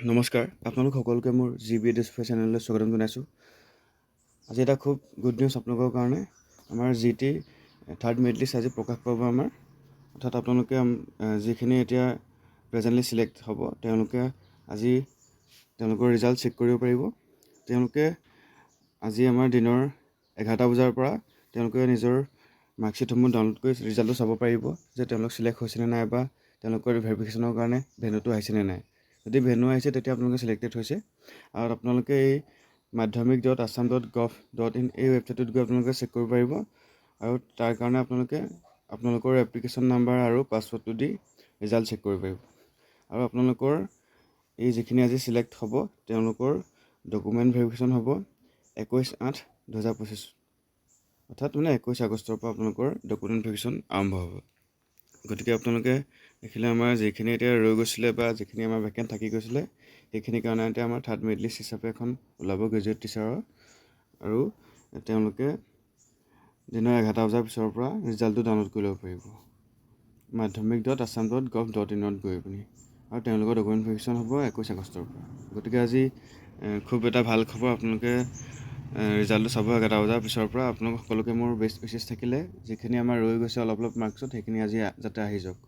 নমস্কাৰ, আপোনালোক সকলোকে মোৰ GBA চেনেললৈ স্বাগতম জনাইছোঁ। আজি এটা খুব গুড নিউজ আপোনালোকৰ কাৰণে। আমাৰ GT থাৰ্ড মেৰিট লিষ্ট আজি প্ৰকাশ পাব আমাৰ। অৰ্থাৎ আপোনালোকে যিখিনি এতিয়া প্ৰেজেণ্টলি চিলেক্ট হ'ব তেওঁলোকে আজি তেওঁলোকৰ ৰিজাল্ট চেক কৰিব পাৰিব। তেওঁলোকে আজি আমাৰ দিনৰ 11টা বজাৰ পৰা তেওঁলোকে নিজৰ মাৰ্কশ্বিটসমূহ ডাউনলোড কৰি ৰিজাল্টটো চাব পাৰিব যে তেওঁলোক চিলেক্ট হৈছেনে নাই বা তেওঁলোকৰ ভেৰিফিকেশ্যনৰ কাৰণে ভেনুটো আহিছেনে নাই। যদি ভেনু আহিছে তেতিয়া আপোনালোকে চিলেক্টেড হৈছে। আৰু আপোনালোকে এই madhyamik.assam.gov.in এই ৱেবছাইটটোত গৈ আপোনালোকে চেক কৰিব পাৰিব। আৰু তাৰ কাৰণে আপোনালোকৰ এপ্লিকেশ্যন নাম্বাৰ আৰু পাছৱৰ্ডটো দি ৰিজাল্ট চেক কৰিব পাৰিব। আৰু আপোনালোকৰ এই যিখিনি আজি চিলেক্ট হ'ব তেওঁলোকৰ ডকুমেণ্ট ভেৰিফিকেশ্যন হ'ব 21/8/2025, অৰ্থাৎ 21 আগষ্টৰ পৰা আপোনালোকৰ ডকুমেণ্ট ভেৰিফিকেশ্যন আৰম্ভ হ'ব। গতিকে আপোনালোকে দেখিলে আমাৰ যিখিনি এতিয়া ৰৈ গৈছিলে বা যিখিনি আমাৰ ভেকেণ্ট থাকি গৈছিলে সেইখিনিৰ কাৰণে এতিয়া আমাৰ থাৰ্ড মেৰিট লিষ্ট হিচাপে এখন ওলাব গ্ৰেজুৱেট টিচাৰৰ। আৰু তেওঁলোকে দিনৰ 11টা বজাৰ পিছৰ পৰা ৰিজাল্টটো ডাউনলোড কৰি ল'ব পাৰিব madhyamik.assam.gov.in গৈ পিনি। আৰু তেওঁলোকৰ ডকুমেণ্ট ভেৰিফিকেশ্যন হ'ব 21 আগষ্টৰ পৰা। গতিকে আজি খুব এটা ভাল খবৰ, আপোনালোকে ৰিজাল্টটো চাব 11টা বজাৰ পিছৰ পৰা। আপোনালোক সকলোকে মোৰ বেষ্ট উইচেছ থাকিলে যিখিনি আমাৰ ৰৈ গৈছে অলপ মাৰ্কছত সেইখিনি আজি যাতে আহি যাওক।